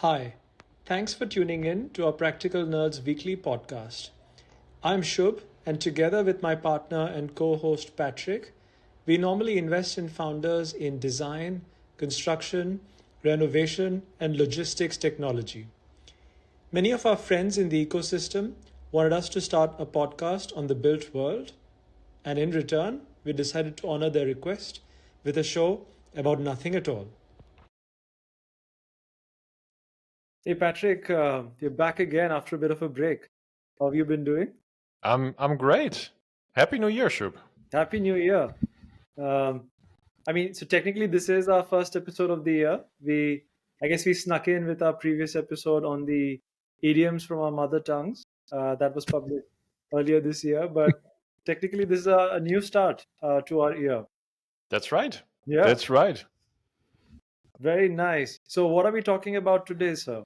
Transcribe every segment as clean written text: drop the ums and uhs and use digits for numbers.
Hi, thanks for tuning in to our Practical Nerds weekly podcast. I'm Shubh, and together with my partner and co host Patrick, we normally invest in founders in design, construction, renovation, and logistics technology. Many of our friends in the ecosystem wanted us to start a podcast on the built world, and in return, we decided to honor their request with a show about nothing at all. Hey Patrick, you're back again after a bit of a break. How have you been doing? I'm great. Happy New Year, Shub. Happy New Year. So technically this is our first episode of the year. I guess we snuck in with our previous episode on the idioms from our mother tongues. That was published earlier this year, but technically this is a new start to our year. That's right. Yeah, That's right. very nice. So what are we talking about today, sir?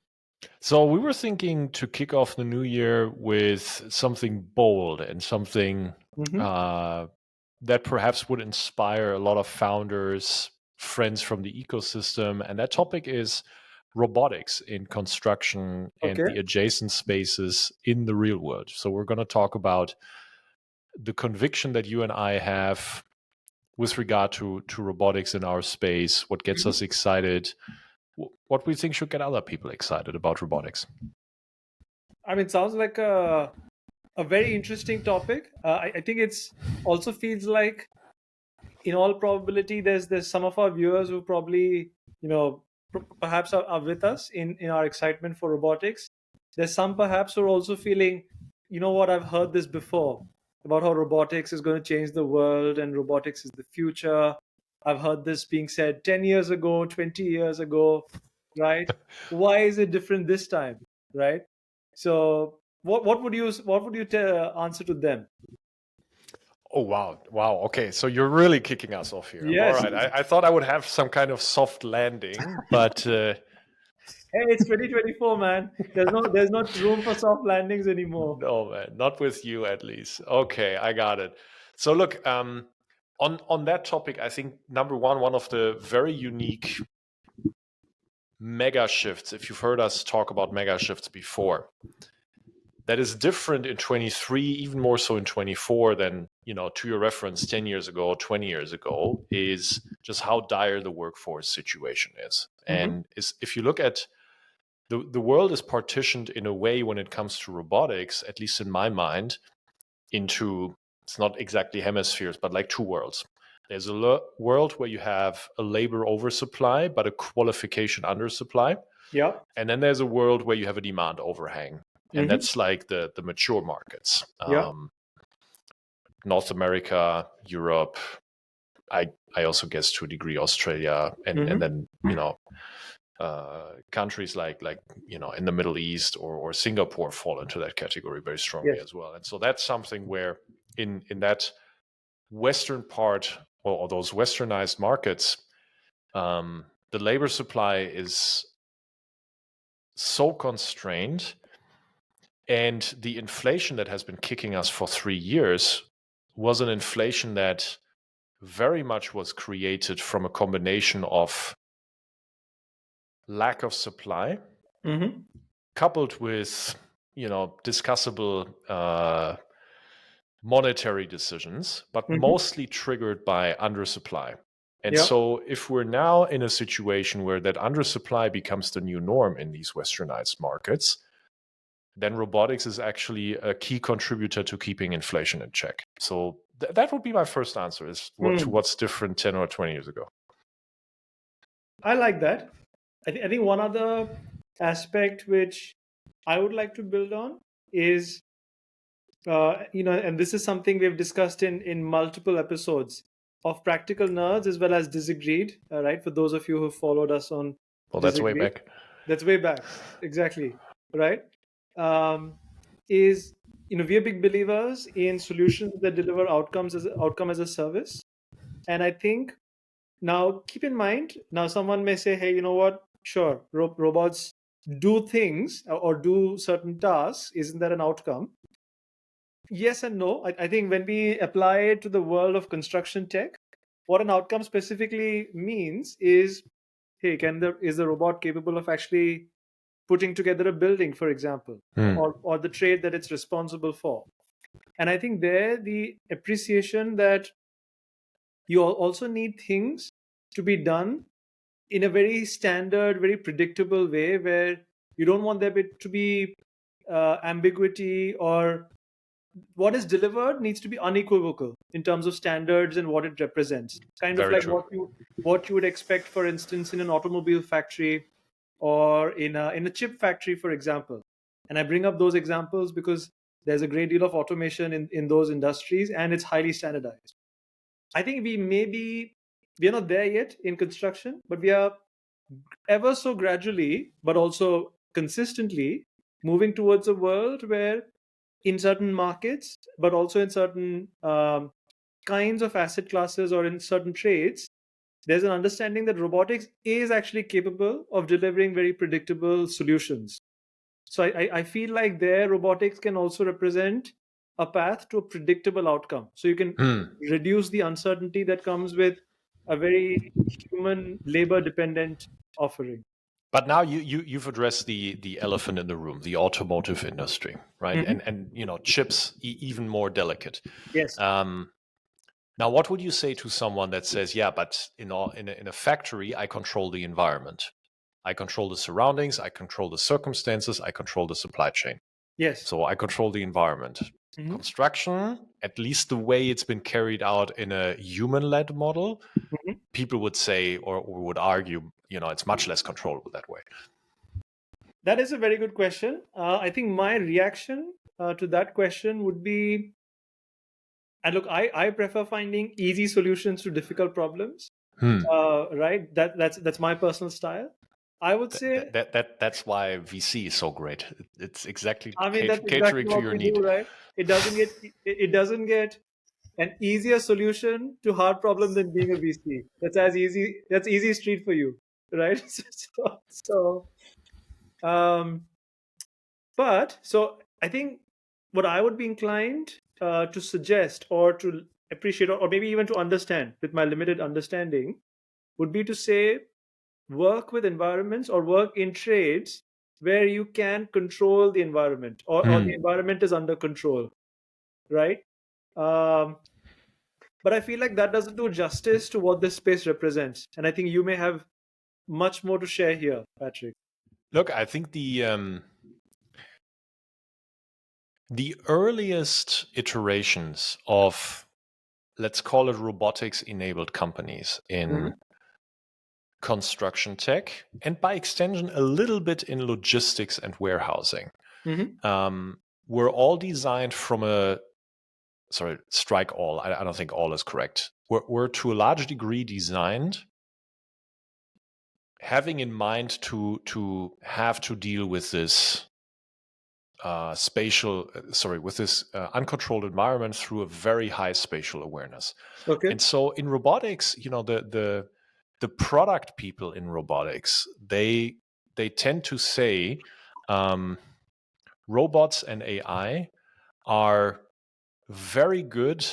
So we were thinking to kick off the new year with something bold and something that perhaps would inspire a lot of founders, friends from the ecosystem. And that topic is robotics in construction and Okay. the adjacent spaces in the real world. So we're going to talk about the conviction that you and I have with regard to robotics in our space, what gets us excited, what we think should get other people excited about robotics. I mean, it sounds like a very interesting topic. I think it's also feels like, in all probability, there's some of our viewers who probably perhaps are with us in our excitement for robotics. There's some perhaps who are also feeling, you know what, I've heard this before about how robotics is going to change the world and robotics is the future. I've heard this being said 10 years ago, 20 years ago, right? Why is it different this time, right? So what would you answer to them? Oh, wow. Okay, so you're really kicking us off here. Yes. All right. I thought I would have some kind of soft landing, but Hey, it's 2024, man. There's not room for soft landings anymore. no, man, not with you at least. Okay, I got it. So look, on that topic, I think number one of the very unique mega shifts, if you've heard us talk about mega shifts before, that is different in 23, even more so in 24 than, to your reference, 10 years ago, 20 years ago, is just how dire the workforce situation is. And if you look at the world is partitioned in a way when it comes to robotics, at least in my mind, into, it's not exactly hemispheres, but like two worlds. There's a world where you have a labor oversupply, but a qualification undersupply. Yeah. And then there's a world where you have a demand overhang. And that's like the mature markets. Yeah. North America, Europe, I also guess to a degree Australia, and then, countries like in the Middle East or Singapore fall into that category very strongly as well. And so that's something where in that Western part or those westernized markets, the labor supply is so constrained, and the inflation that has been kicking us for 3 years was an inflation that very much was created from a combination of lack of supply, coupled with discussable monetary decisions, but mostly triggered by undersupply. And so if we're now in a situation where that undersupply becomes the new norm in these westernized markets, then robotics is actually a key contributor to keeping inflation in check. So that would be my first answer, is to what's different 10 or 20 years ago. I like that. I think one other aspect which I would like to build on is, and this is something we've discussed in multiple episodes of Practical Nerds as well as Disagreed, right? For those of you who followed us on that's way back. That's way back. Exactly. Right. Is, we are big believers in solutions that deliver outcome as a service. And I think now keep in mind, now someone may say, hey, you know what? Sure, robots do things or do certain tasks. Isn't that an outcome? Yes and no. I think when we apply it to the world of construction tech, what an outcome specifically means is, hey, is the robot capable of actually putting together a building, for example, Hmm. or the trade that it's responsible for. And I think there the appreciation that you also need things to be done in a very standard, very predictable way, where you don't want there to be ambiguity, or what is delivered needs to be unequivocal in terms of standards and what it represents. Kind of Very like true. what you would expect, for instance, in an automobile factory or in a chip factory, for example. And I bring up those examples because there's a great deal of automation in those industries, and it's highly standardized. I think we're not there yet in construction, but we are ever so gradually, but also consistently moving towards a world where in certain markets, but also in certain kinds of asset classes or in certain trades, there's an understanding that robotics is actually capable of delivering very predictable solutions. So I feel like there robotics can also represent a path to a predictable outcome. So you can Hmm. reduce the uncertainty that comes with a very human labor dependent offering. But now you've addressed the elephant in the room, the automotive industry, right? Mhm. And chips even more delicate. Yes. Um, Now, what would you say to someone that says, "Yeah, but in a factory, I control the environment, I control the surroundings, I control the circumstances, I control the supply chain, Yes. so I control the environment." Mhm. Construction, at least the way it's been carried out in a human-led model, Mhm. people would say or would argue, it's much less controllable that way. That is a very good question. I think my reaction to that question would be, and look, I prefer finding easy solutions to difficult problems. Hmm. Right? That's my personal style. I would say, That's why VC is so great. It's exactly I mean, that's catering exactly to what your we do, need. right? It doesn't get an easier solution to hard problem than being a VC. That's as easy. That's easy street for you, right? Um, so I think what I would be inclined to suggest or to appreciate, or maybe even to understand with my limited understanding, would be to say work with environments or work in trades where you can control the environment, or the Hmm. environment is under control, right? Um, but I feel like that doesn't do justice to what this space represents. And I think you may have much more to share here, Patrick. Look, I think the earliest iterations of, let's call it, robotics enabled companies in Hmm. construction tech, and by extension a little bit in logistics and warehousing, Hmm. um, were all designed from a, sorry, strike all, I don't think all is correct, were to a large degree designed having in mind to have to deal with this with this uncontrolled environment through a very high spatial awareness. Okay. And so in robotics, the product people in robotics, they tend to say, um, robots and AI are very good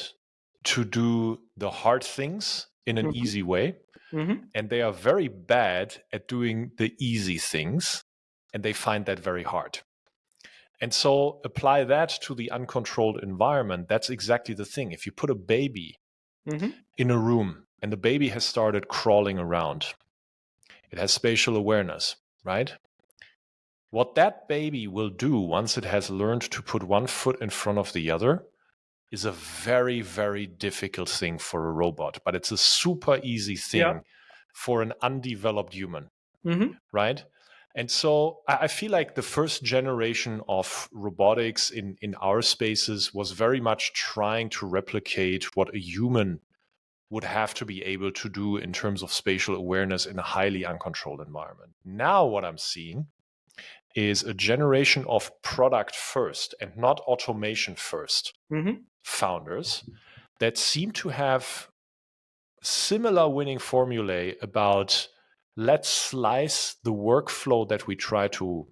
to do the hard things in an Hmm. easy way, Hmm. and they are very bad at doing the easy things, and they find that very hard. And so apply that to the uncontrolled environment. That's exactly the thing. If you put a baby Hmm. in a room and the baby has started crawling around, it has spatial awareness, right? What that baby will do once it has learned to put one foot in front of the other is a very, very difficult thing for a robot, but it's a super easy Yeah. thing for an undeveloped human, Hmm. right? And so I feel like the first generation of robotics in our spaces was very much trying to replicate what a human would have to be able to do in terms of spatial awareness in a highly uncontrolled environment. Now, what I'm seeing is a generation of product first and not automation first Hmm. founders that seem to have similar winning formulae about, let's slice the workflow that we try to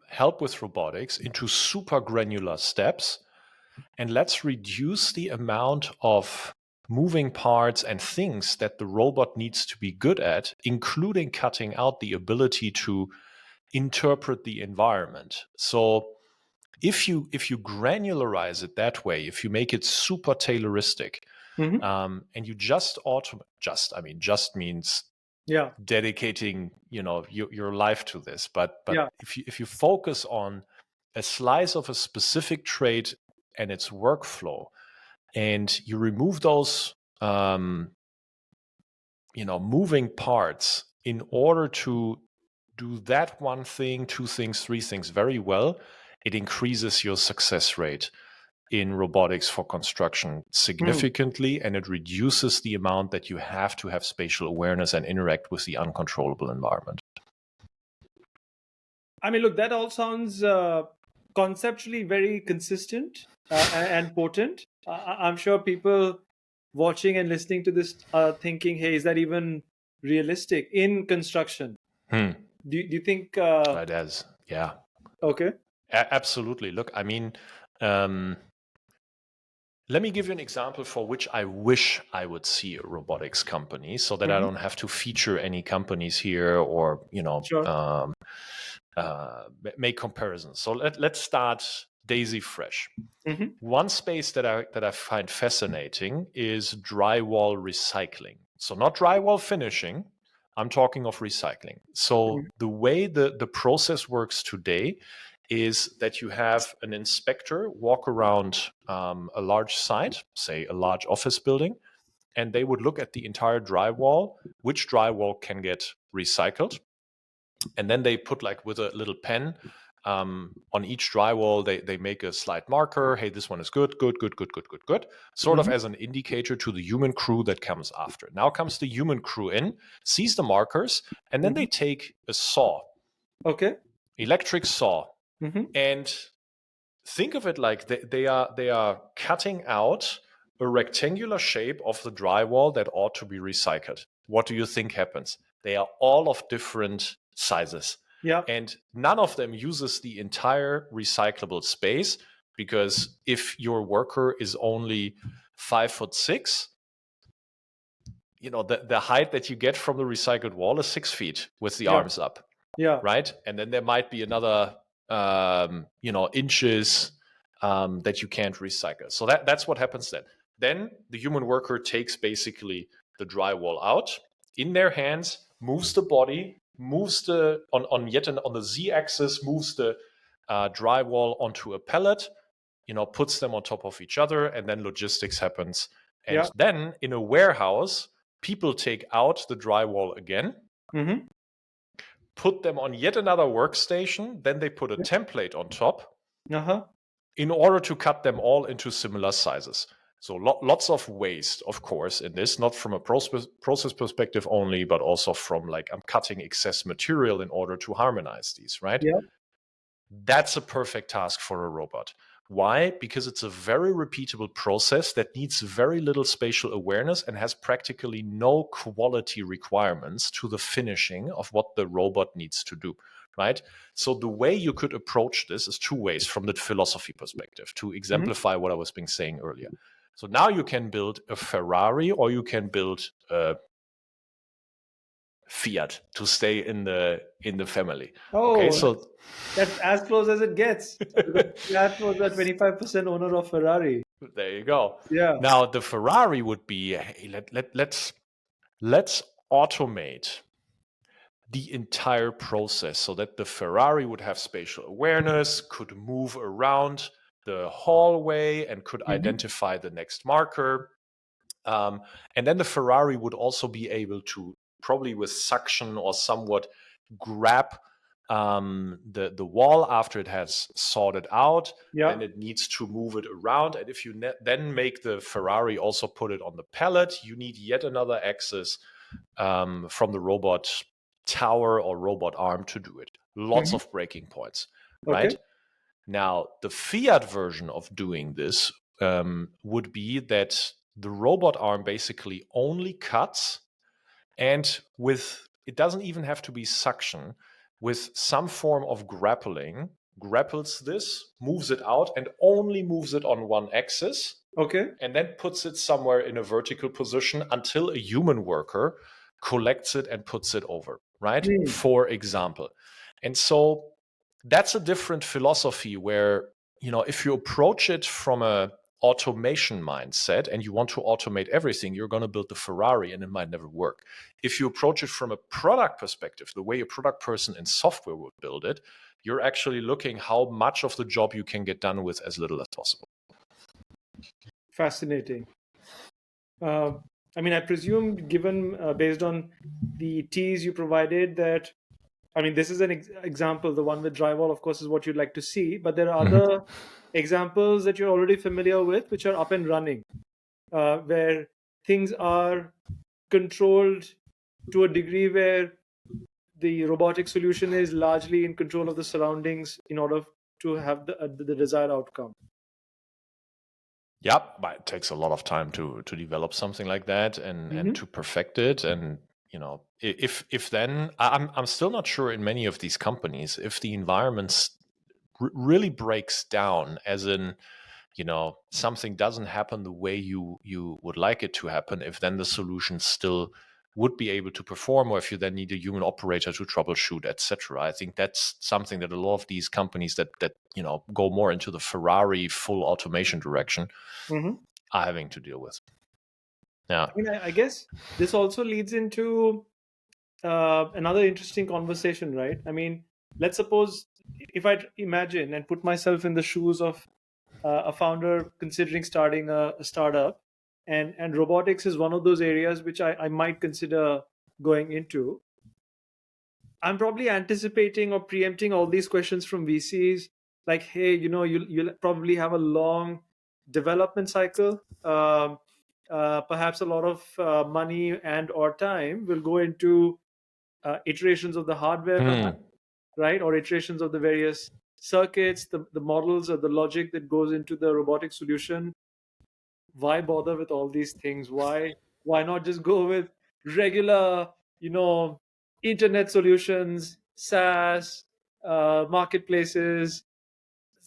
help with robotics into super granular steps, and let's reduce the amount of moving parts and things that the robot needs to be good at, including cutting out the ability to interpret the environment. So if you granularize it that way, if you make it super Tayloristic, and you just just means Yeah. dedicating your life to this, but Yeah. if you focus on a slice of a specific trait and its workflow, and you remove those moving parts in order to do that one thing, two things, three things very well, it increases your success rate in robotics for construction significantly, and it reduces the amount that you have to have spatial awareness and interact with the uncontrollable environment. I mean, look, that all sounds conceptually very consistent and potent. I'm sure people watching and listening to this are thinking, hey, is that even realistic in construction? Do you think? It is, yeah. Okay. Absolutely. Look, I mean, let me give you an example for which I wish I would see a robotics company, so that I don't have to feature any companies here or Sure. make comparisons. So let's start Daisy Fresh. One space that I find fascinating is drywall recycling. So not drywall finishing, I'm talking of recycling. So the way the process works today is that you have an inspector walk around a large site, say a large office building, and they would look at the entire drywall, which drywall can get recycled. And then they put, like, with a little pen on each drywall, they make a slight marker. Hey, this one is good, sort of as an indicator to the human crew that comes after. Now comes the human crew in, sees the markers, and then they take a saw, Okay. electric saw, and think of it like they are cutting out a rectangular shape of the drywall that ought to be recycled. What do you think happens? They are all of different sizes. Yeah. And none of them uses the entire recyclable space, because if your worker is only 5'6", the height that you get from the recycled wall is 6 feet with the Yeah. arms up, Yeah. right? And then there might be another inches that you can't recycle. So that's what happens then. Then the human worker takes basically the drywall out in their hands, moves the body, moves on the z-axis, moves the drywall onto a pallet, puts them on top of each other, and then logistics happens. And then in a warehouse, people take out the drywall again, put them on yet another workstation, then they put a template on top in order to cut them all into similar sizes. So lots of waste, of course, in this, not from a process perspective only, but also from, like, I'm cutting excess material in order to harmonize these, right? Yeah. That's a perfect task for a robot. Why? Because it's a very repeatable process that needs very little spatial awareness and has practically no quality requirements to the finishing of what the robot needs to do, right? So the way you could approach this is two ways from the philosophy perspective, to exemplify what I was being saying earlier. So now you can build a Ferrari, or you can build a Fiat, to stay in the family. Oh, Okay, so that's as close as it gets. That was a 25% owner of Ferrari. there you go. Yeah. Now the Ferrari would be, hey, let's automate the entire process so that the Ferrari would have spatial awareness, could move around the hallway, and could identify the next marker. And then the Ferrari would also be able to, probably with suction or somewhat, grab the wall after it has sawed it out. Yeah. Then it needs to move it around. And if you then make the Ferrari also put it on the pallet, you need yet another axis from the robot tower or robot arm to do it. Lots of breaking points, right? Okay. Now, the Fiat version of doing this would be that the robot arm basically only cuts, and it doesn't even have to be suction, with some form of grapples this, moves it out, and only moves it on one axis. Okay. And then puts it somewhere in a vertical position until a human worker collects it and puts it over, right? For example. And so that's a different philosophy where, if you approach it from a automation mindset and you want to automate everything, you're going to build the Ferrari and it might never work. If you approach it from a product perspective, the way a product person in software would build it, you're actually looking how much of the job you can get done with as little as possible. Fascinating. I mean, I presume, given based on the teas you provided, that I mean, this is an example. The one with drywall, of course, is what you'd like to see. But there are Mhm. other examples that you're already familiar with, which are up and running, where things are controlled to a degree where the robotic solution is largely in control of the surroundings in order to have the desired outcome. Yeah, but it takes a lot of time to develop something like that and Hmm. to perfect it. And if then I'm still not sure in many of these companies if the environment really breaks down, as in something doesn't happen the way you would like it to happen, if then the solution still would be able to perform, or if you then need a human operator to troubleshoot, etc. I think that's something that a lot of these companies that go more into the Ferrari full automation direction Hmm. are having to deal with. Yeah. I mean, I guess this also leads into another interesting conversation, right? I mean, let's suppose if I imagine and put myself in the shoes of a founder considering starting a startup, and robotics is one of those areas which I might consider going into. I'm probably anticipating or preempting all these questions from VCs, like, hey, you'll probably have a long development cycle. Perhaps a lot of money and or time will go into iterations of the hardware, perhaps, Hmm. right? Or iterations of the various circuits, the models or the logic that goes into the robotic solution. Why bother with all these things? Why not just go with regular, you know, internet solutions, SaaS, marketplaces,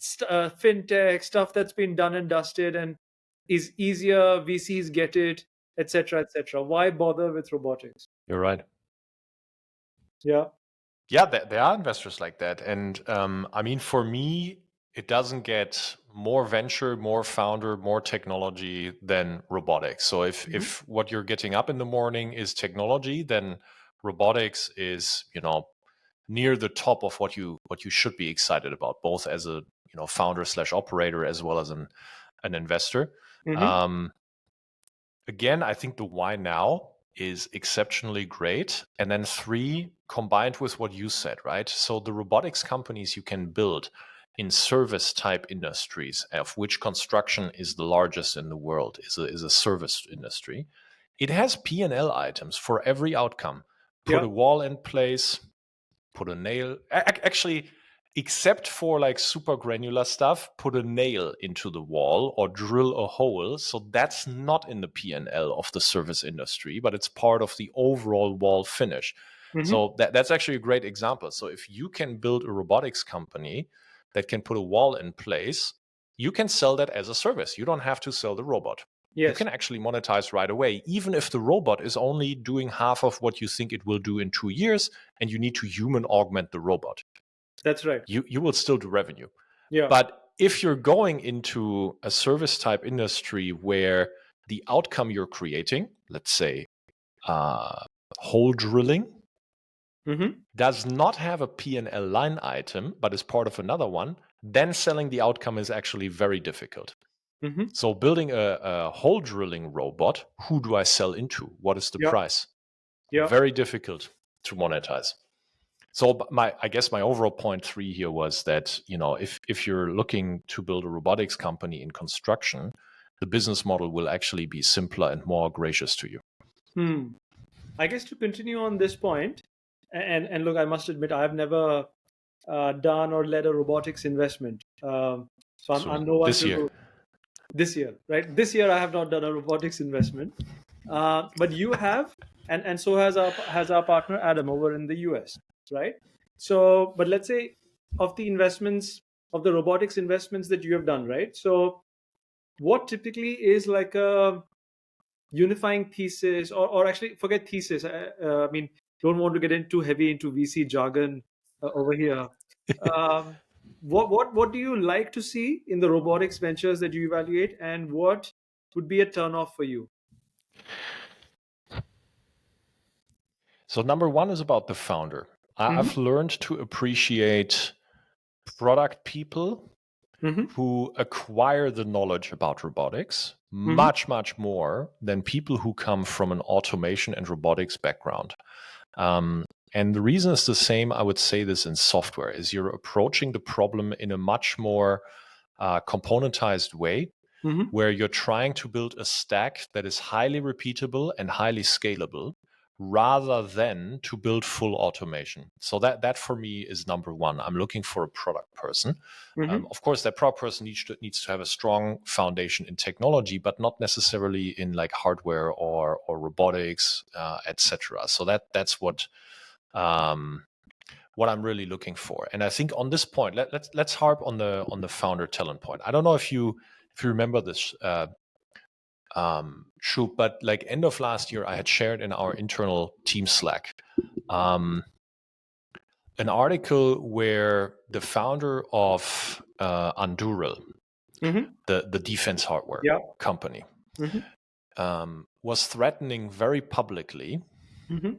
fintech stuff that's been done and dusted and is easier. VCs get it, etc., etc. Why bother with robotics? You're right. Yeah. Yeah, there are investors like that. And I mean, for me, it doesn't get more venture, more founder, more technology than robotics. So Hmm. if what you're getting up in the morning is technology, then robotics is, near the top of what you should be excited about, both as a founder slash operator as well as an investor. Hmm. Um, Again, I think the why now is exceptionally great. And then three, combined with what you said, right? So the robotics companies you can build in service type industries, of which construction is the largest in the world, is a service industry. It has P&L items for every outcome. Put Yeah. a wall in place, put a nail. Actually, except for like super granular stuff, put a nail into the wall or drill a hole. So that's not in the P&L of the service industry, but it's part of the overall wall finish. Hmm. So that's actually a great example. So if you can build a robotics company that can put a wall in place, you can sell that as a service. You don't have to sell the robot. You Yes, can actually monetize right away, even if the robot is only doing half of what you think it will do in 2 years, and you need to human augment the robot. that's right. You will still do revenue. Yeah. But if you're going into a service type industry where the outcome you're creating, let's say uh, hole drilling, Hmm. does not have a P&L line item, but is part of another one, then selling the outcome is actually very difficult. Hmm. So building a hole drilling robot, who do I sell into? What is the Yeah. price? Yeah. Very difficult to monetize. So I guess my overall point three here was that, if you're looking to build a robotics company in construction, the business model will actually be simpler and more gracious to you. Hmm. I guess to continue on this point, and look, I must admit, I've never done or led a robotics investment. So I'm Soon no one this year. to this year, right? This year I have not done a robotics investment, but you have, and so has our partner Adam over in the US, right? So, but let's say of the investments of the robotics investments that you have done, right? So, what typically is like a unifying thesis, or actually forget thesis. I mean, don't want to get in too heavy into VC jargon. over here. Um, what do you like to see in the robotics ventures that you evaluate, and what would be a turn off for you? So number one is about the founder. Hmm. I've learned to appreciate product people Hmm. who acquire the knowledge about robotics Hmm. much, much more than people who come from an automation and robotics background. Um, and the reason is the same, I would say this in software, is you're approaching the problem in a much more componentized way, Hmm. where you're trying to build a stack that is highly repeatable and highly scalable rather than to build full automation. So that for me is number one. I'm looking for a product person. Hmm. Of course, that product person needs to have a strong foundation in technology, but not necessarily in like hardware or robotics, etc. So that's what I'm really looking for. And I think on this point, let's harp on the founder talent point. I don't know if you remember this, Shub, but like end of last year, I had shared in our internal team Slack um, an article where the founder of Anduril, Hmm. the defense hardware Yeah. company, Hmm. was threatening very publicly Hmm.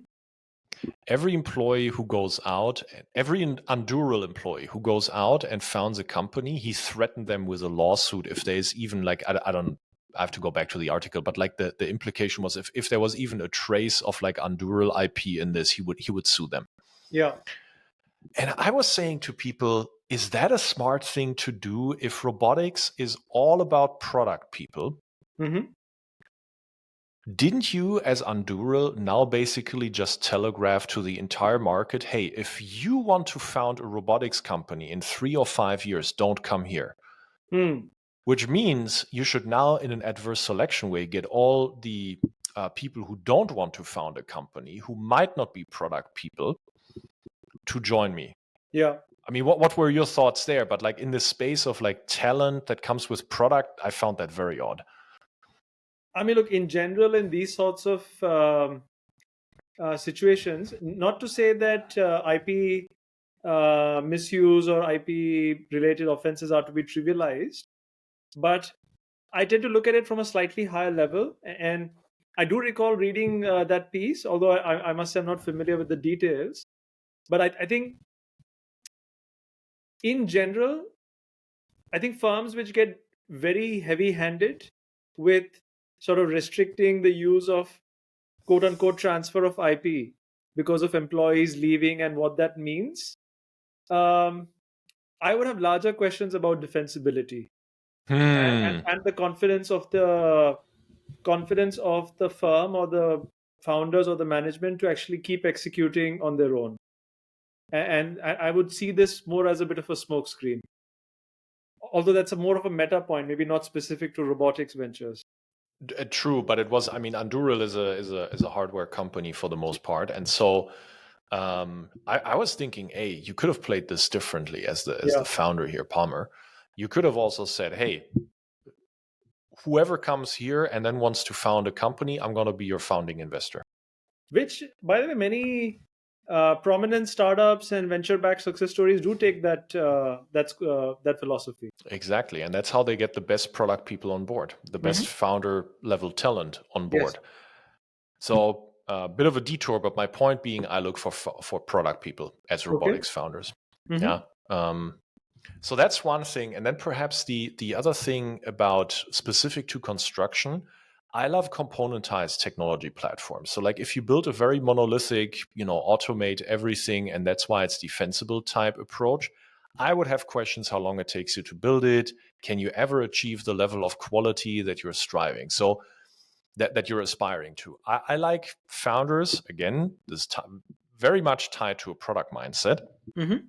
every employee who goes out, every Anduril employee who goes out and founds a company, he threatened them with a lawsuit if there's even like I don't. I have to go back to the article, but like the implication was if there was even a trace of like Anduril IP in this, he would sue them. Yeah. And I was saying to people, is that a smart thing to do if robotics is all about product people? Hmm. Didn't you, as Anduril, now basically just telegraph to the entire market, hey, if you want to found a robotics company in 3 or 5 years, don't come here? Hmm. Which means you should now, in an adverse selection way, get all the people who don't want to found a company, who might not be product people, to join me. Yeah. I mean, what were your thoughts there? But like in the space of like talent that comes with product, I found that very odd. I mean, look, in general, in these sorts of situations, not to say that IP misuse or IP related offenses are to be trivialized, but I tend to look at it from a slightly higher level. And I do recall reading that piece, although I must say I'm not familiar with the details. But I think in general, I think firms which get very heavy handed with sort of restricting the use of quote unquote transfer of IP because of employees leaving and what that means, um, I would have larger questions about defensibility Hmm. and the confidence of the firm or the founders or the management to actually keep executing on their own. And I would see this more as a bit of a smokescreen, although that's a more of a meta point, maybe not specific to robotics ventures. True, but it was. I mean, Anduril is a hardware company for the most part, and so I was thinking, hey, you could have played this differently as the Yeah, founder here, Palmer. You could have also said, hey, whoever comes here and then wants to found a company, I'm going to be your founding investor. which, by the way, many prominent startups and venture-backed success stories do take that philosophy. Exactly, and that's how they get the best product people on board, the best Hmm. founder level talent on Yes. board. So a bit of a detour, but my point being, I look for product people as Okay. robotics founders. Hmm. Yeah. So that's one thing, and then perhaps the other thing about specific to construction. I love componentized technology platforms. So, like, if you build a very monolithic, automate everything, and that's why it's defensible type approach, I would have questions how long it takes you to build it. Can you ever achieve the level of quality that you're striving? So that you're aspiring to. I like founders, again, very much tied to a product mindset, Hmm.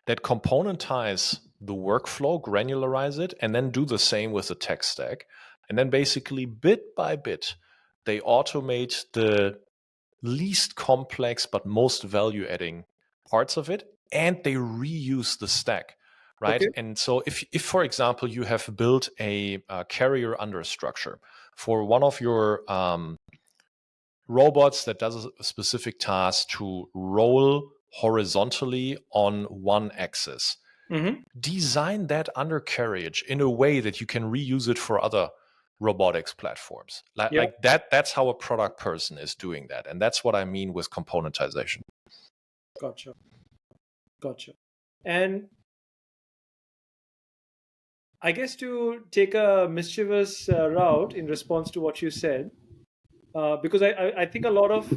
that componentize the workflow, granularize it, and then do the same with the tech stack. And then basically, bit by bit, they automate the least complex but most value adding parts of it, and they reuse the stack. Right. Okay. And so, if for example, you have built a carrier under a structure for one of your robots that does a specific task to roll horizontally on one axis. Mm-hmm. Design that undercarriage in a way that you can reuse it for other robotics platforms. Yeah, Like that's how a product person is doing that. And that's what I mean with componentization. gotcha, gotcha. And I guess to take a mischievous route in response to what you said, because I think a lot of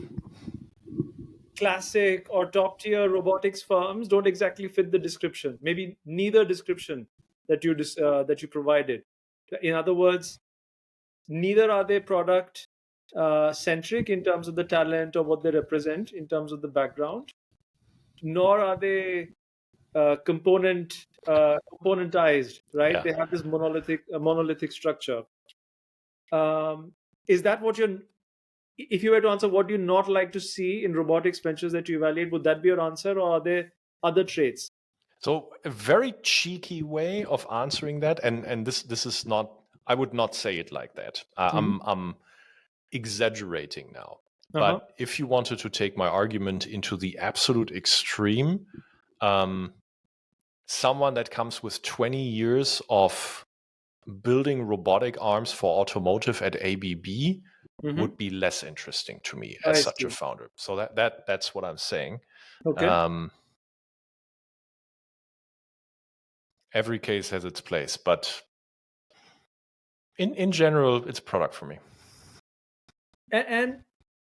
classic or top tier robotics firms don't exactly fit the description. Maybe neither description that you provided. In other words, neither are they product centric in terms of the talent or what they represent in terms of the background, nor are they componentized. Right? Yeah. They have this monolithic structure. Is that what you're? If you were to answer, what do you not like to see in robotics ventures that you evaluate? Would that be your answer, or are there other traits? So a very cheeky way of answering that, and this is not, I would not say it like that. Hmm. I'm exaggerating now. Uh-huh. But if you wanted to take my argument into the absolute extreme, um, someone that comes with 20 years of building robotic arms for automotive at ABB Hmm. would be less interesting to me as I such a see. founder. So that's what I'm saying. Okay. Um, every case has its place, but in general, it's a product for me. And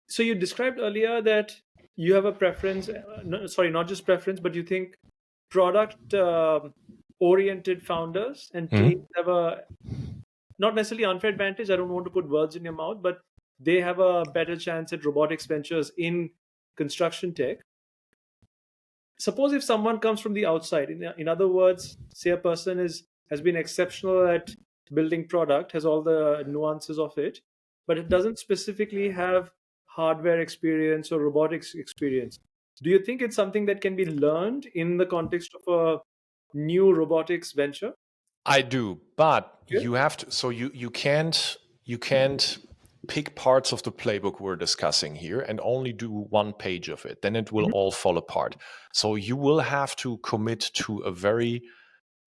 so you described earlier that you have a preference. No, sorry, not just preference, but you think product oriented founders and teams Mhm. have a not necessarily unfair advantage. I don't want to put words in your mouth, but they have a better chance at robotics ventures in construction tech. Suppose if someone comes from the outside, in other words, say a person has been exceptional at building product, has all the nuances of it, but it doesn't specifically have hardware experience or robotics experience. Do you think it's something that can be learned in the context of a new robotics venture? I do, but Okay. you have to. So you can't pick parts of the playbook we're discussing here and only do one page of it. Then it will Mhm. all fall apart. So you will have to commit to a very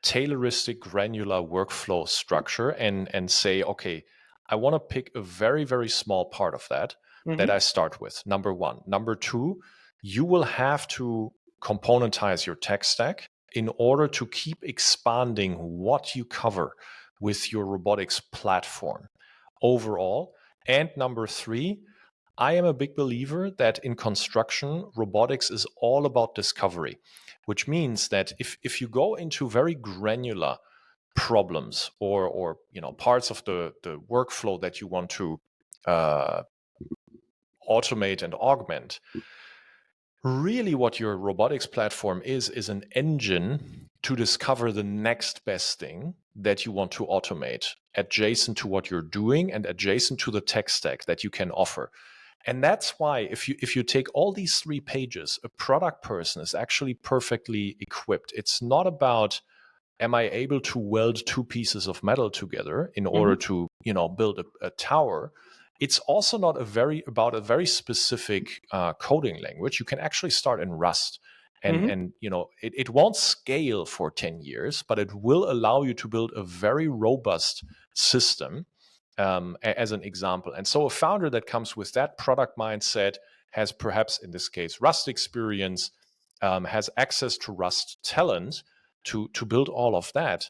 Tayloristic granular workflow structure and say, okay, I want to pick a very, very small part of that Mhm. I start with. Number one. Number two, you will have to componentize your tech stack in order to keep expanding what you cover with your robotics platform overall. And number three, I am a big believer that in construction, robotics is all about discovery, which means that if you go into very granular problems or parts of the workflow that you want to uh, automate and augment, really what your robotics platform is an engine to discover the next best thing that you want to automate adjacent to what you're doing and adjacent to the tech stack that you can offer. And that's why if you take all these 3 pages, a product person is actually perfectly equipped. It's not about, am I able to weld 2 pieces of metal together in order Mhm. to build a tower. It's also not about a very specific coding language. You can actually start in Rust, and Mhm. it won't scale for 10 years, but it will allow you to build a very robust system, as an example. And so a founder that comes with that product mindset has perhaps, in this case, Rust experience, has access to Rust talent to build all of that.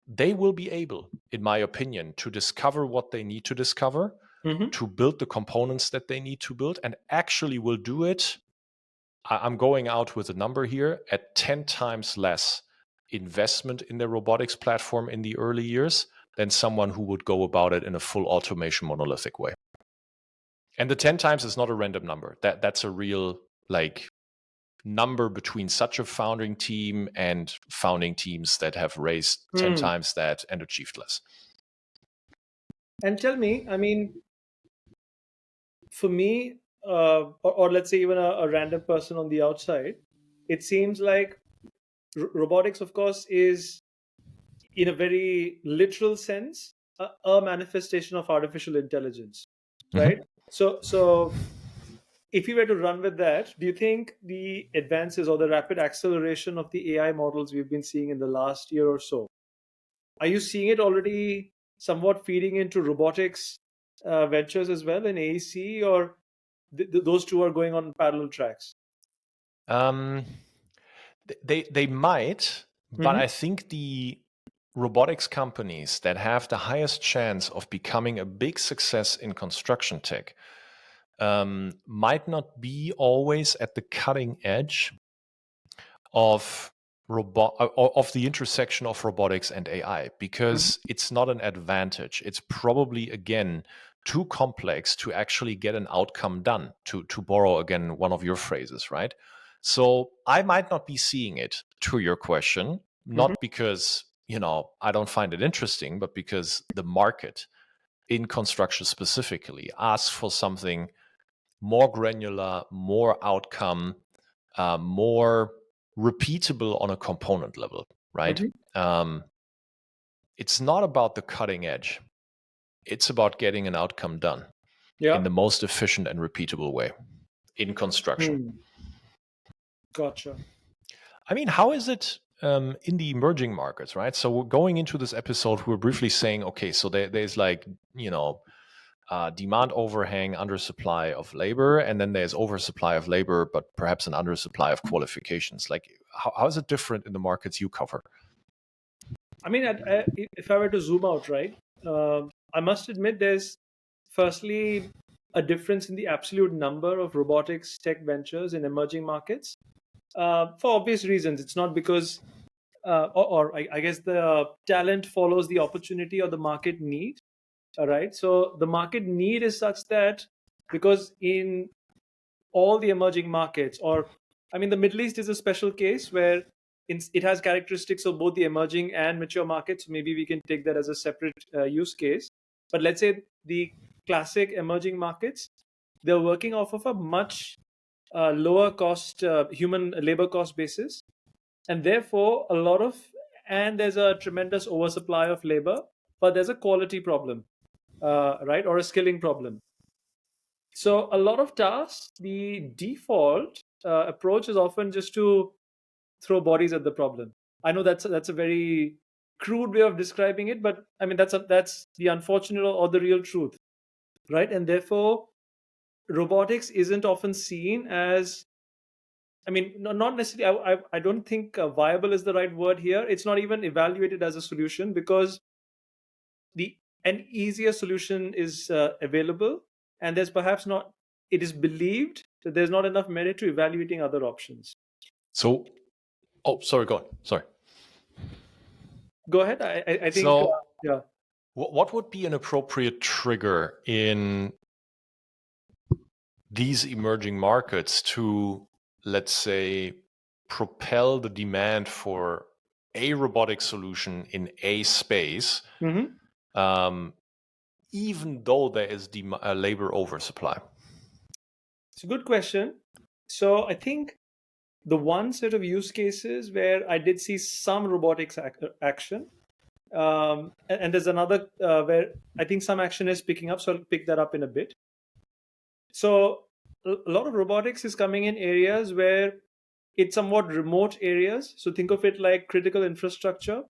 They will be able, in my opinion, to discover what they need to discover, Mhm. to build the components that they need to build, and actually will do it. I'm going out with a number here at 10 times less investment in their robotics platform in the early years than someone who would go about it in a full automation monolithic way. And the 10 times is not a random number. That's a real like number between such a founding team and founding teams that have raised 10 Hmm. times that and achieved less. And tell me, I mean, for me, or let's say even a random person on the outside, it seems like robotics, of course, is in a very literal sense a manifestation of artificial intelligence, right? Mhm. So if you were to run with that, do you think the advances or the rapid acceleration of the AI models we've been seeing in the last year or so, are you seeing it already somewhat feeding into robotics ventures as well in AEC, or those two are going on parallel tracks? Um, they might, but Mm-hmm. I think the robotics companies that have the highest chance of becoming a big success in construction tech might not be always at the cutting edge of of the intersection of robotics and AI, because it's not an advantage. It's probably again too complex to actually get an outcome done, to borrow again one of your phrases, right? So I might not be seeing it, to your question, Mm-hmm. not because, I don't find it interesting, but because the market in construction specifically asks for something more granular, more outcome, more repeatable on a component level, right? Mm-hmm. Um, it's not about the cutting edge. It's about getting an outcome done in Yeah. the most efficient and repeatable way in construction. Hmm. Gotcha. I mean, how is it in the emerging markets, right? So we're going into this episode, we're briefly saying, okay, so there's like, demand overhang, undersupply of labor, and then there's oversupply of labor, but perhaps an undersupply of qualifications. Like, how is it different in the markets you cover? I mean, if I were to zoom out, right, I must admit there's firstly a difference in the absolute number of robotics tech ventures in emerging markets for obvious reasons. It's not because, I guess the talent follows the opportunity or the market need. All right. So the market need is such that because in all the emerging markets, or I mean, the Middle East is a special case where it has characteristics of both the emerging and mature markets. Maybe we can take that as a separate use case. But let's say the classic emerging markets, they're working off of a much lower cost human labor cost basis, and therefore and there's a tremendous oversupply of labor, but there's a quality problem, right, or a skilling problem. So a lot of tasks, the default approach is often just to throw bodies at the problem. I know that's a very crude way of describing it, but I mean that's the unfortunate or the real truth, right? And therefore, robotics isn't often seen as, I mean, not necessarily. I don't think viable is the right word here. It's not even evaluated as a solution because the an easier solution is available, and there's perhaps not. It is believed that there's not enough merit to evaluating other options. So, oh, sorry, go on. Sorry. Go ahead. I think So, yeah. what would be an appropriate trigger in these emerging markets to, let's say, propel the demand for a robotic solution in a space, Hmm. um, even though there is a labor oversupply? It's a good question. So I think the one set of use cases where I did see some robotics action, and there's another where I think some action is picking up. So I'll pick that up in a bit. So a lot of robotics is coming in areas where it's somewhat remote areas. So think of it like critical infrastructure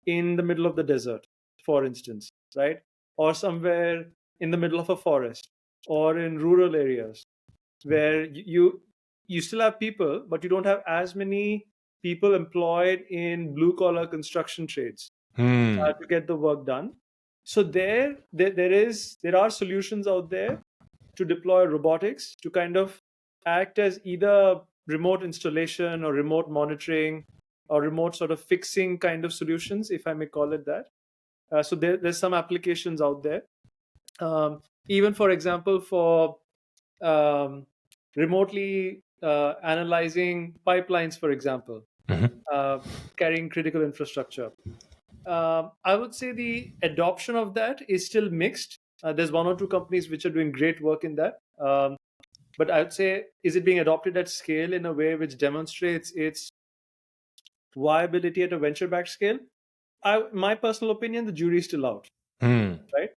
in the middle of the desert, for instance, right? Or somewhere in the middle of a forest, or in rural areas where you still have people, but you don't have as many people employed in blue collar construction trades Hmm. to get the work done. So there are solutions out there to deploy robotics to kind of act as either remote installation or remote monitoring or remote sort of fixing kind of solutions, if I may call it that. So there's some applications out there. Even for example, for um, remotely analyzing pipelines, for example, Mhm. uh, carrying critical infrastructure. I would say the adoption of that is still mixed. There's one or two companies which are doing great work in that. But I would say, is it being adopted at scale in a way which demonstrates its viability at a venture backed scale? My personal opinion, the jury is still out, Hmm. right?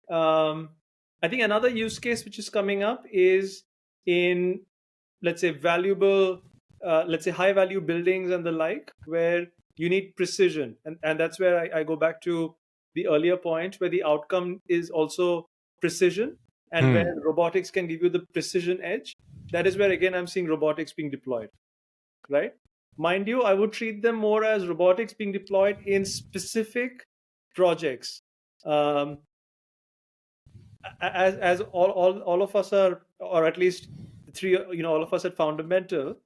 Um, I think another use case which is coming up is in, let's say, let's say high value buildings and the like, where you need precision. And that's where I go back to the earlier point, where the outcome is also precision, and where Hmm. robotics can give you the precision edge. That is where, again, I'm seeing robotics being deployed, right? Mind you, I would treat them more as robotics being deployed in specific projects. Um, as all of us are, or at least the three, all of us at Fundamental,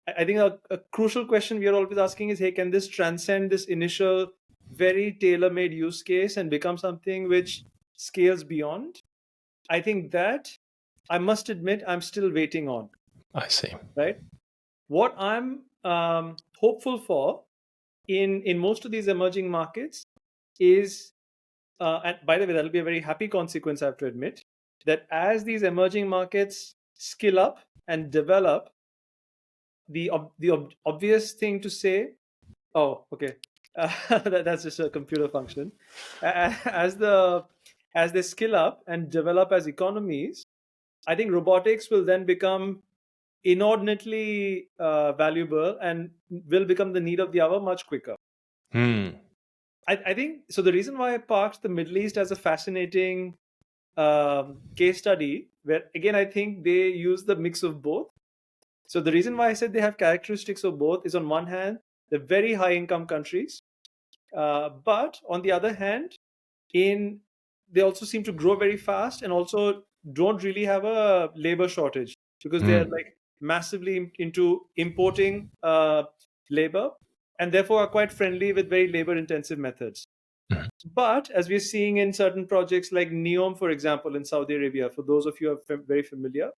I think a crucial question we are always asking is, hey, can this transcend this initial very tailor-made use case and become something which scales beyond? I think that, I must admit, I'm still waiting on, I see. right? What I'm hopeful for in most of these emerging markets is, and by the way, that'll be a very happy consequence, I have to admit, that as these emerging markets skill up and develop, the obvious thing to say, oh, okay, that's just a computer function. As they skill up and develop as economies, I think robotics will then become inordinately valuable and will become the need of the hour much quicker. Hmm. I think so. The reason why I parked the Middle East as a fascinating case study, where again I think they use the mix of both. So the reason why I said they have characteristics of both is, on one hand, they're very high income countries, but on the other hand, in they also seem to grow very fast and also don't really have a labor shortage, because they are Hmm. like massively into importing labor, and therefore are quite friendly with very labor intensive methods. But as we're seeing in certain projects like Neom, for example, in Saudi Arabia, for those of you who are very familiar,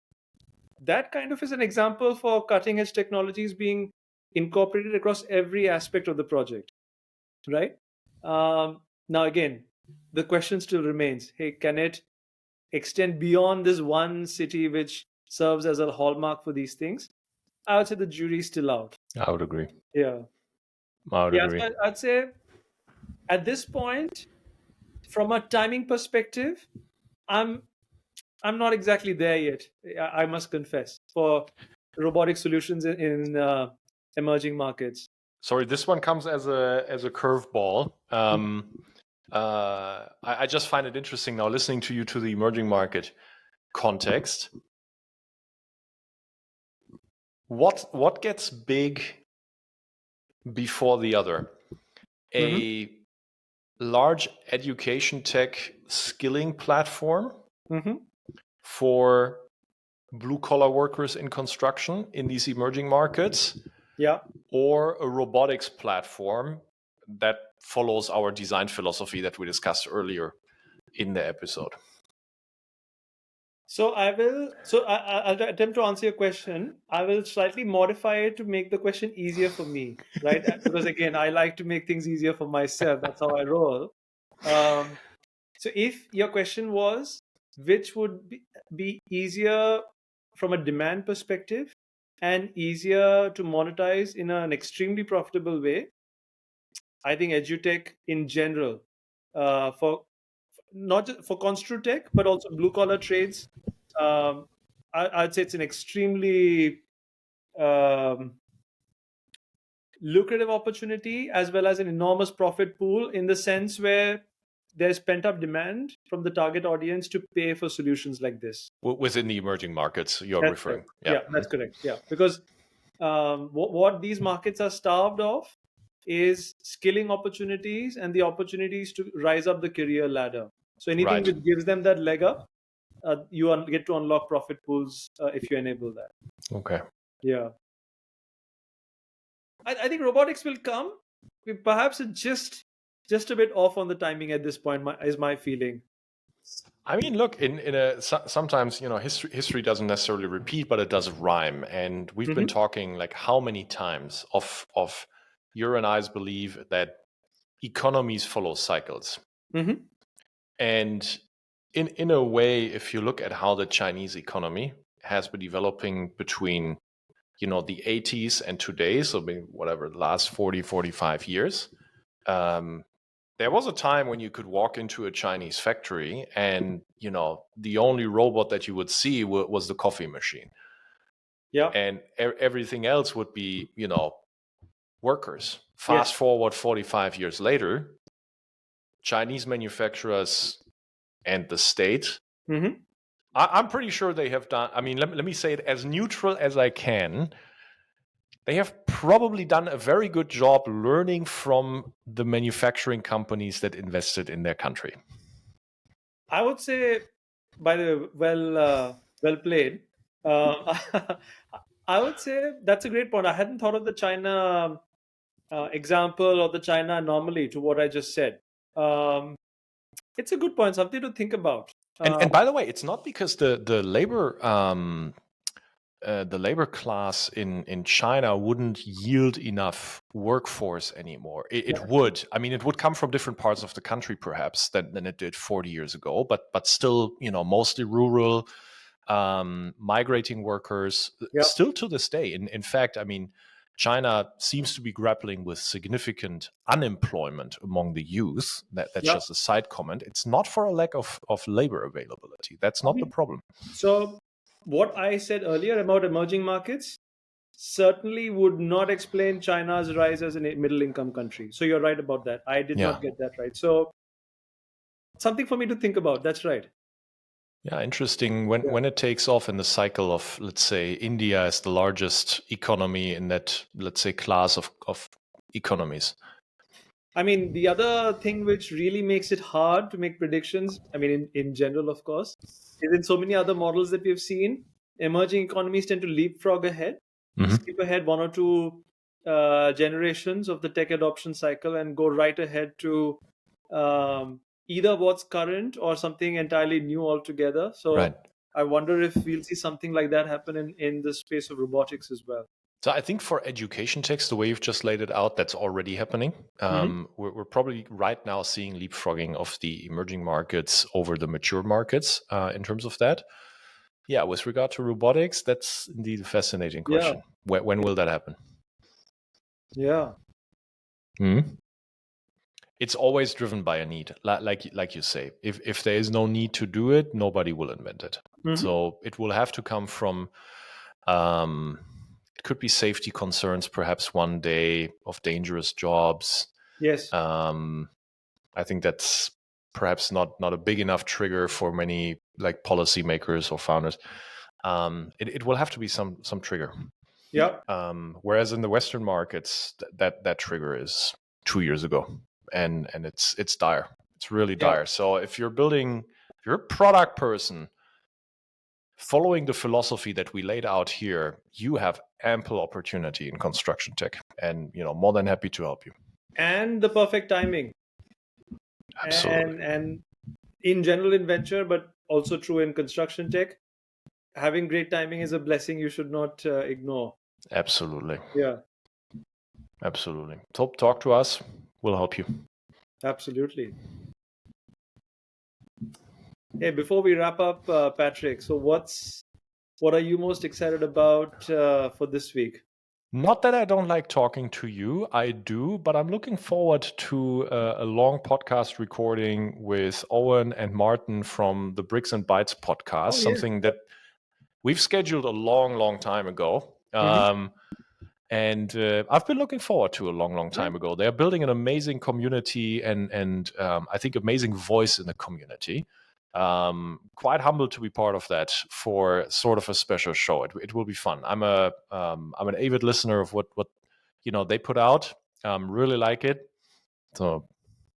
that kind of is an example for cutting edge technologies being incorporated across every aspect of the project, right? Now, again, the question still remains, hey, can it extend beyond this one city which serves as a hallmark for these things? I would say the jury's still out. I would agree. Yeah. I would Yeah. agree. So I'd say at this point, from a timing perspective, I'm I'm not exactly there yet. I must confess, for robotic solutions in emerging markets. Sorry, this one comes as a curveball. I just find it interesting now listening to you to the emerging market context. What gets big before the other? Mm-hmm. A large education tech skilling platform Mm-hmm. for blue collar workers in construction in these emerging markets, Yeah. or a robotics platform that follows our design philosophy that we discussed earlier in the episode. So I'll attempt to answer your question. I will slightly modify it to make the question easier for me, right? Because again, I like to make things easier for myself. That's how I roll. Um, so if your question was, which would be easier from a demand perspective and easier to monetize in an extremely profitable way, I think edutech in general, for not just for construtech, but also blue collar trades, um, I'd say it's an extremely um, lucrative opportunity, as well as an enormous profit pool, in the sense where there's pent up demand from the target audience to pay for solutions like this. Within the emerging markets you're That's referring. correct. Yeah. Yeah, that's correct. Yeah, because what these markets are starved of is skilling opportunities and the opportunities to rise up the career ladder. So anything Right. which gives them that leg up, get to unlock profit pools if you enable that. Okay. Yeah, I think robotics will come. Perhaps it's just a bit off on the timing at this point. Is my feeling. I mean, look, sometimes history doesn't necessarily repeat, but it does rhyme. And we've been Hmm. talking like how many times of your and I's belief that economies follow cycles. Hmm. And in a way, if you look at how the Chinese economy has been developing between the 80s and today, so maybe whatever the last 40-45 years, um, there was a time when you could walk into a Chinese factory and the only robot that you would see was the coffee machine. Yeah. and everything else would be, workers. Yes. Fast forward 45 years later, Chinese manufacturers and the state, Hmm. I'm pretty sure they have done, I mean, let me say it as neutral as I can. They have probably done a very good job learning from the manufacturing companies that invested in their country. I would say, by the way, well played. I would say that's a great point. I hadn't thought of the China example or the China anomaly to what I just said. Um, it's a good point, something to think about. And by the way, it's not because the labor class in China wouldn't yield enough workforce anymore. It would. I mean, it would come from different parts of the country, perhaps, than it did 40 years ago. But still, mostly rural, migrating workers. Yeah, Still to this day. In fact, I mean, China seems to be grappling with significant unemployment among the youth. That's yeah. just a side comment. It's not for a lack of labor availability. That's I not the mean, problem. so what I said earlier about emerging markets certainly would not explain China's rise as a middle income country. So you're right about that. I did Yeah. not get that right. So something for me to think about. That's right. Yeah, interesting. When Yeah. when it takes off in the cycle of, let's say, India is the largest economy in that, let's say, class of economies. I mean, the other thing which really makes it hard to make predictions, I mean, in general, of course, is in so many other models that we've seen, emerging economies tend to leapfrog ahead, Hmm. skip ahead one or two generations of the tech adoption cycle and go right ahead to either what's current or something entirely new altogether. So Right. I wonder if we'll see something like that happen in the space of robotics as well. So I think for education techs, the way you've just laid it out, that's already happening. Hmm. We're probably right now seeing leapfrogging of the emerging markets over the mature markets in terms of that. Yeah, with regard to robotics, that's indeed a fascinating Yeah, question. When will that happen? yeah. Hmm. It's always driven by a need, like you say. If there is no need to do it, nobody will invent it. Hmm. So it will have to come from. Um, it could be safety concerns, perhaps one day of dangerous jobs. Yes. Um, I think that's perhaps not a big enough trigger for many like policymakers or founders. It will have to be some trigger. Yeah. Whereas in the Western markets, that trigger is 2 years ago, and it's dire. It's really Yeah. dire. So if you're a product person following the philosophy that we laid out here, you have ample opportunity in construction tech, and more than happy to help you. And the perfect timing, Absolutely, and in general in venture, but also true in construction tech, having great timing is a blessing you should not ignore. absolutely, Yeah, absolutely. Talk to us. We'll help you. absolutely. Hey, before we wrap up, Patrick, so what are you most excited about for this week? Not that I don't like talking to you, I do, but I'm looking forward to a long podcast recording with Owen and Martin from the Bricks and Bytes podcast, Oh yeah. something that we've scheduled a long, long time ago. Hmm. And I've been looking forward to a long, long time ago. They're building an amazing community and I think amazing voice in the community. Quite humbled to be part of that for sort of a special show. It will be fun. I'm an avid listener of what they put out. Really like it. So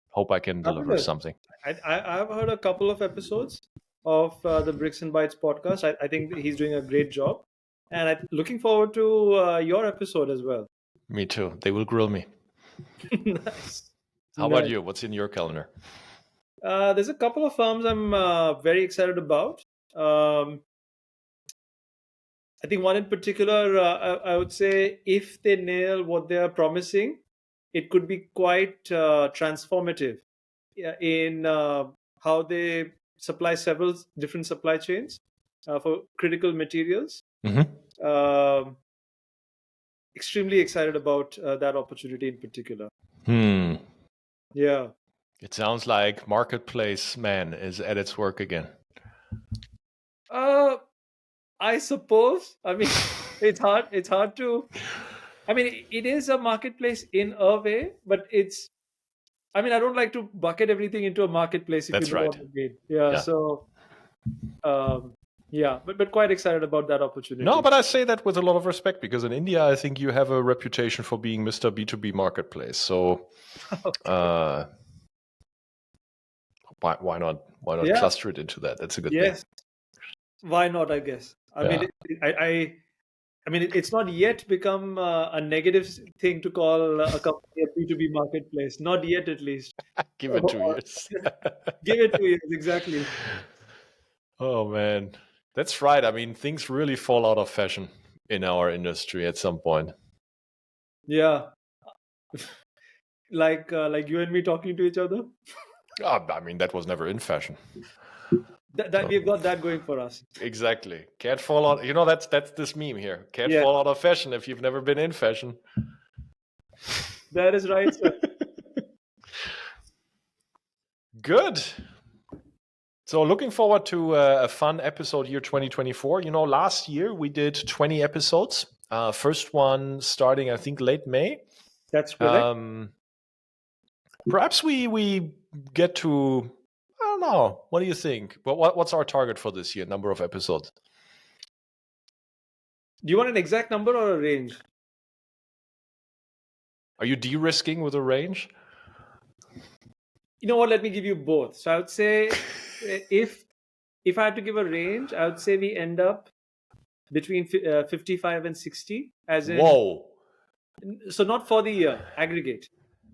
hope I can deliver Fabulous. something. I've heard a couple of episodes of the Bricks and Bytes podcast. I think he's doing a great job, and looking forward to your episode as well. Me too. They will grill me. Nice. How about Nice. you? What's in your calendar? There's a couple of firms I'm very excited about. Um, I think one in particular, I would say, if they nail what they are promising, it could be quite transformative, yeah, in how they supply several different supply chains for critical materials. Hmm. Um, Extremely excited about that opportunity in particular. Hmm. Yeah. It sounds like Marketplace Man is at its work again. Uh, I suppose. I mean, It's hard. It's hard to. I mean, it is a marketplace in a way, but it's. I mean, I don't like to bucket everything into a marketplace, if you That's know what right. I mean. Yeah. Yeah. So, um, yeah, but quite excited about that No, opportunity. but I say that with a lot of respect because in India, I think you have a reputation for being Mr. B2B marketplace. So Okay. uh, why not? Why not Yeah. cluster it into that? That's a good thing. Yes. Why not? I guess. I mean, Yeah. I mean, it's not yet become a negative thing to call a company a B2B marketplace. Not yet, at least. Give it 2 years. Give it 2 years, exactly. Oh man, that's right. I mean, things really fall out of fashion in our industry at some point. Yeah, like you and me talking to each other. I mean, that was never in fashion. That we've got that going for us. Exactly. Can't fall out. You know, that's this meme here. Can't Yeah, fall out of fashion if you've never been in fashion. that is right, sir. Good. So looking forward to a fun episode year 2024. You know, last year we did 20 episodes. First one starting, I think, late May. That's correct. Perhaps we get to, I don't know. What do you think? What's our target for this year? Number of episodes? Do you want an exact number or a range? Are you de-risking with a range? You know what? Let me give you both. So I would say, if I had to give a range, I would say we end up between 55 and 60, as in, Whoa. so not for the year, aggregate.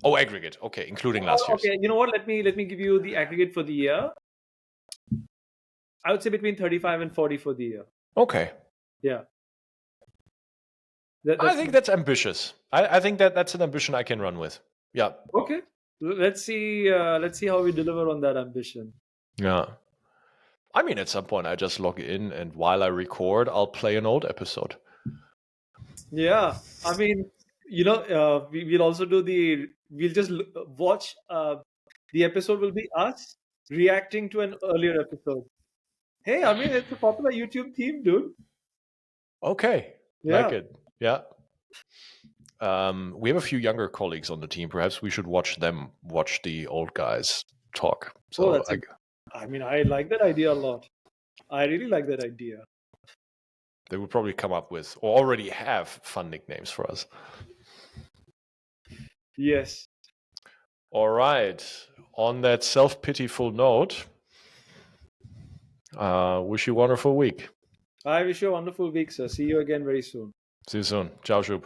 Oh, aggregate. Okay, including last year's. Okay, you know what? Let me give you the aggregate for the year. I would say between 35 and 40 for the year. Okay. Yeah. I That's think that's ambitious. I think that's an ambition I can run with. Yeah. okay. Let's see. Let's see how we deliver on that ambition. Yeah. I mean, at some point, I just log in, and while I record, I'll play an old episode. Yeah. I mean, we'll also do the. We'll just watch. The episode will be us reacting to an earlier episode. Hey, I mean, it's a popular YouTube theme, dude. Okay. Like Yeah. it. Yeah. We have a few younger colleagues on the team. Perhaps we should watch them watch the old guys talk. Oh, So I mean, I like that idea a lot. I really like that idea. they would probably come up with or already have fun nicknames for us. Yes. All right. On that self-pitiful note, wish you a wonderful week. I wish you a wonderful week, sir. See you again very soon. See you soon. Ciao, Shub.